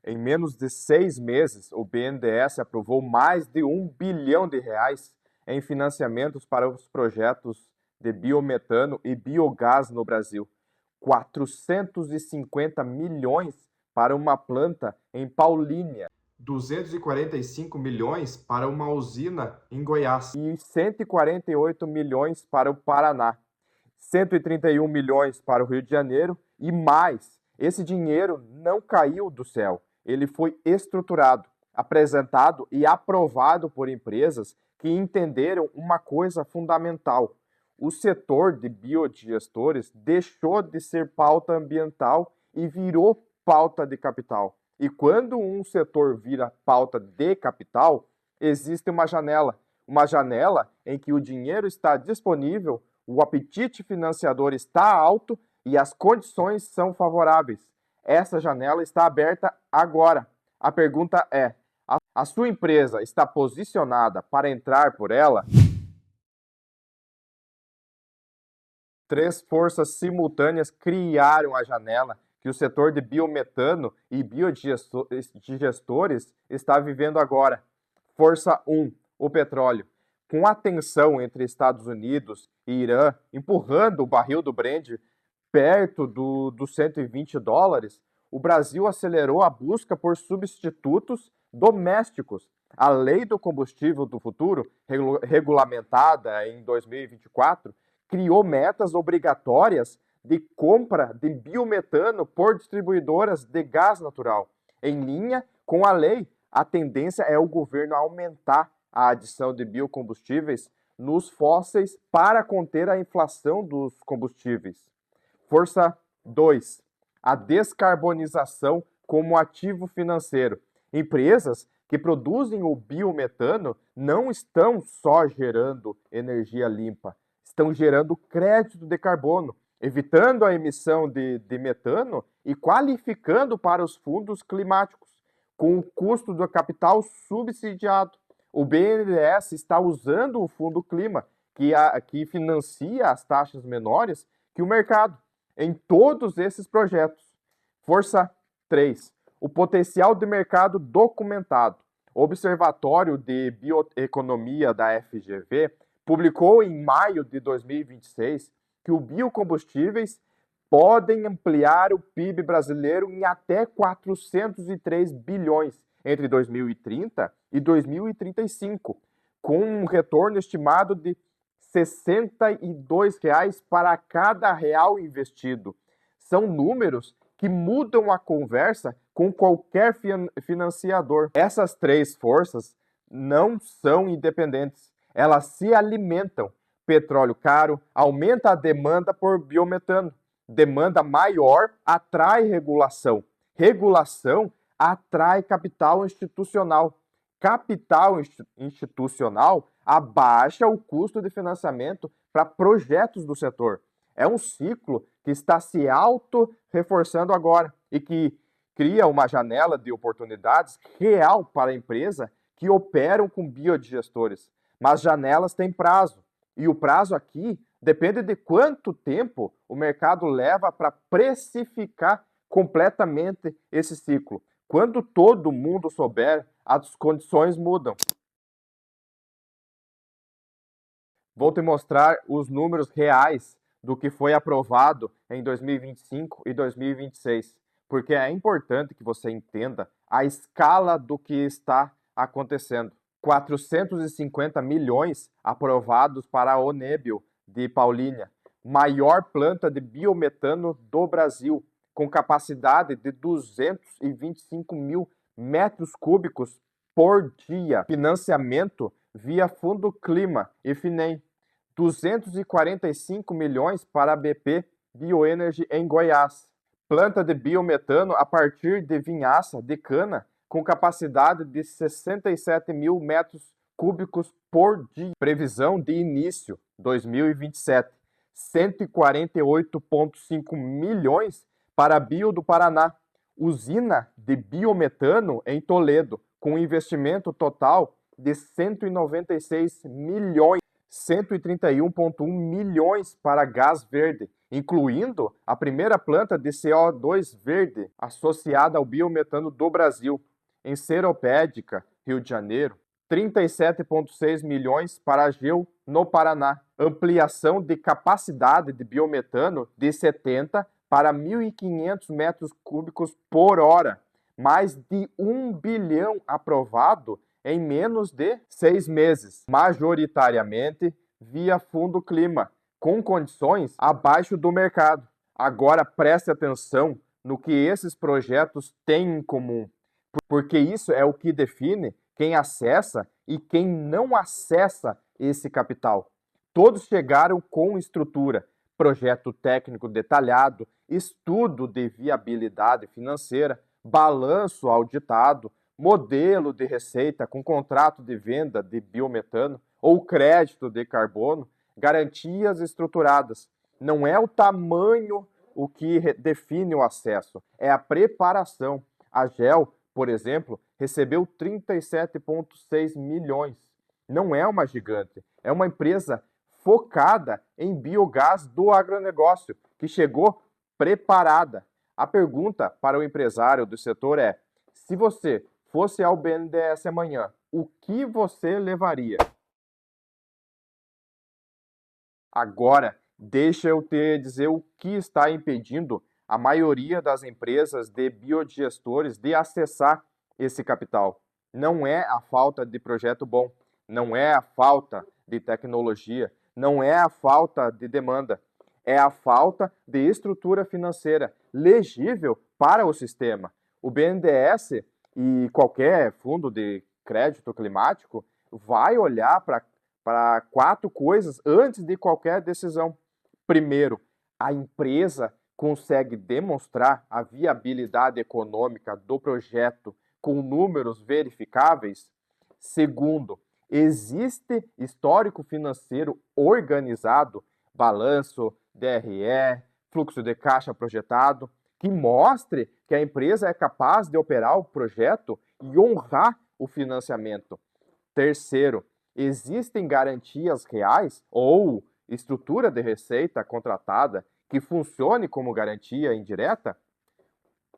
Em menos de 6 meses, o BNDES aprovou mais de R$ 1 bilhão em financiamentos para os projetos de biometano e biogás no Brasil. 450 milhões para uma planta em Paulínia, 245 milhões para uma usina em Goiás e 148 milhões para o Paraná, 131 milhões para o Rio de Janeiro e mais. Esse dinheiro não caiu do céu, ele foi estruturado, apresentado e aprovado por empresas que entenderam uma coisa fundamental. O setor de biodigestores deixou de ser pauta ambiental e virou pauta de capital. E quando um setor vira pauta de capital, existe uma janela em que o dinheiro está disponível, o apetite financiador está alto e as condições são favoráveis. Essa janela está aberta agora. A pergunta é: a sua empresa está posicionada para entrar por ela? 3 forças simultâneas criaram a janela que o setor de biometano e biodigestores está vivendo agora. Força 1, o petróleo. Com a tensão entre Estados Unidos e Irã empurrando o barril do Brent perto dos $120, o Brasil acelerou a busca por substitutos domésticos. A Lei do Combustível do Futuro, regulamentada em 2024, criou metas obrigatórias de compra de biometano por distribuidoras de gás natural. Em linha com a lei, a tendência é o governo aumentar a adição de biocombustíveis nos fósseis para conter a inflação dos combustíveis. Força 2. A descarbonização como ativo financeiro. Empresas que produzem o biometano não estão só gerando energia limpa, estão gerando crédito de carbono, evitando a emissão de metano e qualificando para os fundos climáticos, com o custo do capital subsidiado. O BNDES está usando o Fundo Clima, que financia as taxas menores que o mercado, em todos esses projetos. Força 3. O potencial de mercado documentado. O Observatório de Bioeconomia da FGV publicou em maio de 2026 que os biocombustíveis podem ampliar o PIB brasileiro em até 403 bilhões entre 2030 e 2035, com um retorno estimado de R$ 62 para cada real investido. São números que mudam a conversa com qualquer financiador. Essas 3 forças não são independentes, elas se alimentam. Petróleo caro aumenta a demanda por biometano. Demanda maior atrai regulação. Regulação atrai capital institucional. Capital institucional abaixa o custo de financiamento para projetos do setor. É um ciclo que está se auto-reforçando agora e que cria uma janela de oportunidades real para a empresa que operam com biodigestores. Mas janelas têm prazo, e o prazo aqui depende de quanto tempo o mercado leva para precificar completamente esse ciclo. Quando todo mundo souber, as condições mudam. Vou te mostrar os números reais do que foi aprovado em 2025 e 2026, porque é importante que você entenda a escala do que está acontecendo. 450 milhões aprovados para a Onebio de Paulínia, maior planta de biometano do Brasil, com capacidade de 225 mil metros cúbicos por dia. Financiamento via Fundo Clima e FINEM. 245 milhões para a BP Bioenergy em Goiás. Planta de biometano a partir de vinhaça de cana, com capacidade de 67 mil metros cúbicos por dia. Previsão de início 2027. 148,5 milhões para a Bio do Paraná. Usina de biometano em Toledo, com investimento total de 196 milhões. 131,1 milhões para Gás Verde, incluindo a primeira planta de CO2 verde associada ao biometano do Brasil, em Seropédica, Rio de Janeiro. 37,6 milhões para a Geu, no Paraná. Ampliação de capacidade de biometano de 70 para 1.500 metros cúbicos por hora. Mais de 1 bilhão aprovado em menos de 6 meses, majoritariamente via Fundo Clima, com condições abaixo do mercado. Agora preste atenção no que esses projetos têm em comum, porque isso é o que define quem acessa e quem não acessa esse capital. Todos chegaram com estrutura, projeto técnico detalhado, estudo de viabilidade financeira, balanço auditado, modelo de receita com contrato de venda de biometano ou crédito de carbono, garantias estruturadas. Não é o tamanho o que define o acesso, é a preparação. A GEL, por exemplo, recebeu 37,6 milhões. Não é uma gigante, é uma empresa focada em biogás do agronegócio, que chegou preparada. A pergunta para o empresário do setor é: se você fosse ao BNDES amanhã, o que você levaria? Agora, deixa eu te dizer o que está impedindo a maioria das empresas de biodigestores de acessar esse capital. Não é a falta de projeto bom, não é a falta de tecnologia, não é a falta de demanda, é a falta de estrutura financeira legível para o sistema. O BNDES e qualquer fundo de crédito climático vai olhar para 4 coisas antes de qualquer decisão. Primeiro, a empresa consegue demonstrar a viabilidade econômica do projeto com números verificáveis. Segundo, existe histórico financeiro organizado, balanço, DRE, fluxo de caixa projetado, que mostre que a empresa é capaz de operar o projeto e honrar o financiamento. Terceiro, existem garantias reais ou estrutura de receita contratada que funcione como garantia indireta?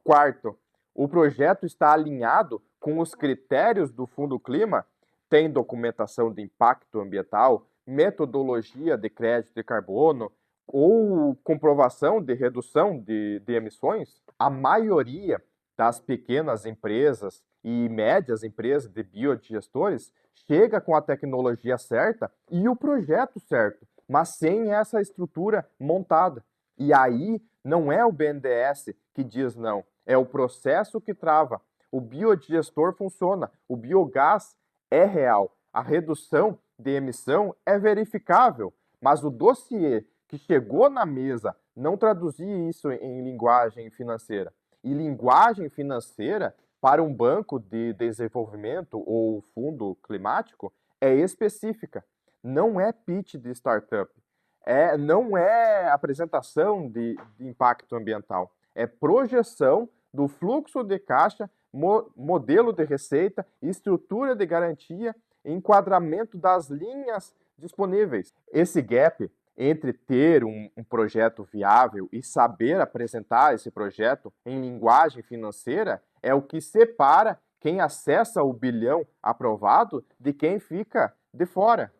Quarto, o projeto está alinhado com os critérios do Fundo Clima? Tem documentação de impacto ambiental, metodologia de crédito de carbono ou comprovação de redução de emissões? A maioria das pequenas empresas e médias empresas de biodigestores chega com a tecnologia certa e o projeto certo, mas sem essa estrutura montada. E aí não é o BNDES que diz não, é o processo que trava. O biodigestor funciona, o biogás é real, a redução de emissão é verificável, mas o dossiê que chegou na mesa não traduzia isso em linguagem financeira. E linguagem financeira para um banco de desenvolvimento ou fundo climático é específica. Não é pitch de startup, não é apresentação de impacto ambiental, é projeção do fluxo de caixa, modelo de receita, estrutura de garantia, enquadramento das linhas disponíveis. Esse gap entre ter um projeto viável e saber apresentar esse projeto em linguagem financeira é o que separa quem acessa o bilhão aprovado de quem fica de fora.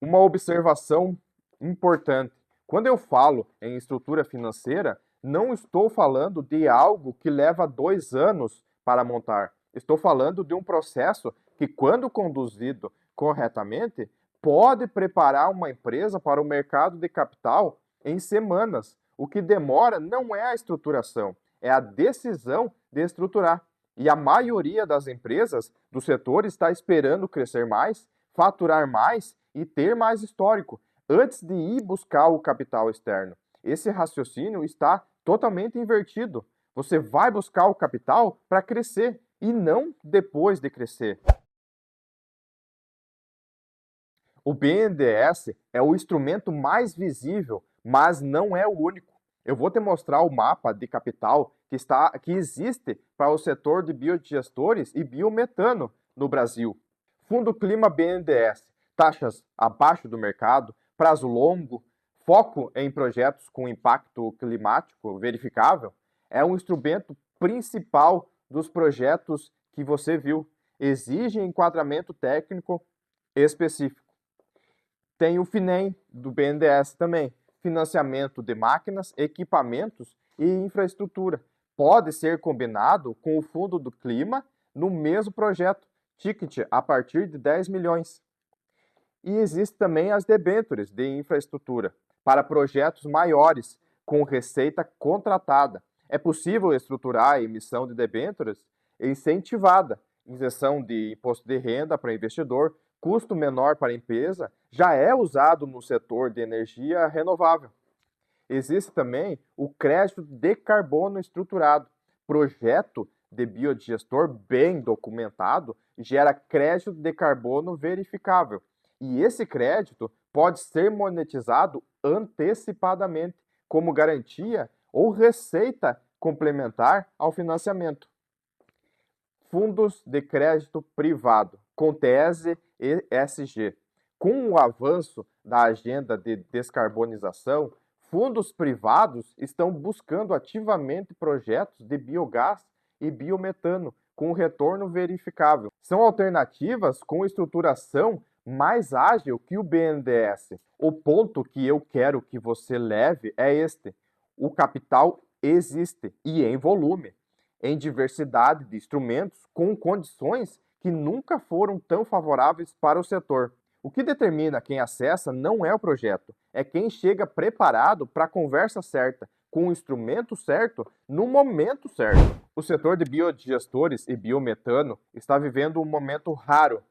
Uma observação importante. Quando eu falo em estrutura financeira, não estou falando de algo que leva 2 anos para montar. Estou falando de um processo que, quando conduzido corretamente, pode preparar uma empresa para o mercado de capital em semanas. O que demora não é a estruturação, é a decisão de estruturar. E a maioria das empresas do setor está esperando crescer mais, faturar mais e ter mais histórico, antes de ir buscar o capital externo. Esse raciocínio está totalmente invertido. Você vai buscar o capital para crescer e não depois de crescer. O BNDES é o instrumento mais visível, mas não é o único. Eu vou te mostrar o mapa de capital que existe para o setor de biodigestores e biometano no Brasil. Fundo Clima BNDES, taxas abaixo do mercado, prazo longo, foco em projetos com impacto climático verificável, é um instrumento principal dos projetos que você viu. Exige enquadramento técnico específico. Tem o FINEM do BNDES também, financiamento de máquinas, equipamentos e infraestrutura. Pode ser combinado com o Fundo do Clima no mesmo projeto, ticket a partir de 10 milhões. E existe também as debêntures de infraestrutura para projetos maiores com receita contratada. É possível estruturar a emissão de debêntures incentivada, isenção de imposto de renda para investidor, custo menor para a empresa, já é usado no setor de energia renovável. Existe também o crédito de carbono estruturado. Projeto de biodigestor bem documentado gera crédito de carbono verificável. E esse crédito pode ser monetizado antecipadamente, como garantia ou receita complementar ao financiamento. Fundos de crédito privado, com tese ESG. Com o avanço da agenda de descarbonização, fundos privados estão buscando ativamente projetos de biogás e biometano com retorno verificável. São alternativas com estruturação mais ágil que o BNDES. O ponto que eu quero que você leve é este: o capital existe e em volume, em diversidade de instrumentos com condições que nunca foram tão favoráveis para o setor. O que determina quem acessa não é o projeto, é quem chega preparado para a conversa certa, com o instrumento certo, no momento certo. O setor de biodigestores e biometano está vivendo um momento raro.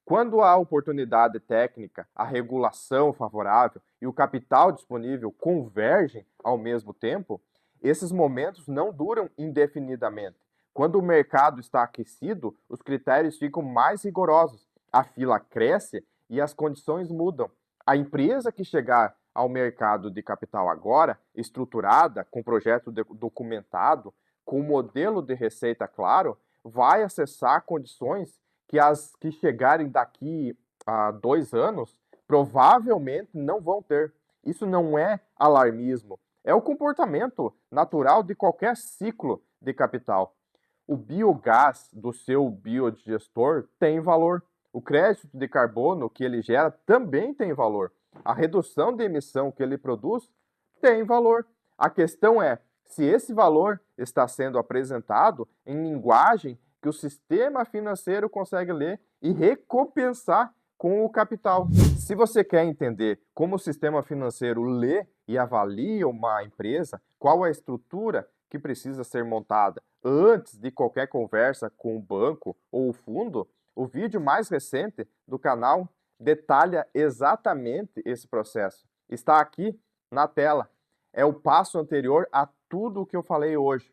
Quando a oportunidade técnica, a regulação favorável e o capital disponível convergem ao mesmo tempo, esses momentos não duram indefinidamente. Quando o mercado está aquecido, os critérios ficam mais rigorosos, a fila cresce e as condições mudam. A empresa que chegar ao mercado de capital agora, estruturada, com projeto documentado, com modelo de receita claro, vai acessar condições que as que chegarem daqui a 2 anos provavelmente não vão ter. Isso não é alarmismo, é o comportamento natural de qualquer ciclo de capital. O biogás do seu biodigestor tem valor. O crédito de carbono que ele gera também tem valor. A redução de emissão que ele produz tem valor. A questão é se esse valor está sendo apresentado em linguagem que o sistema financeiro consegue ler e recompensar com o capital. Se você quer entender como o sistema financeiro lê e avalia uma empresa, qual a estrutura que precisa ser montada antes de qualquer conversa com o banco ou o fundo, o vídeo mais recente do canal detalha exatamente esse processo. Está aqui na tela. É o passo anterior a tudo o que eu falei hoje.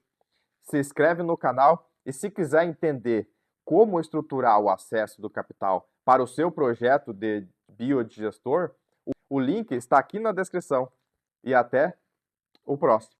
Se inscreve no canal e se quiser entender como estruturar o acesso do capital para o seu projeto de biodigestor, o link está aqui na descrição. E até o próximo.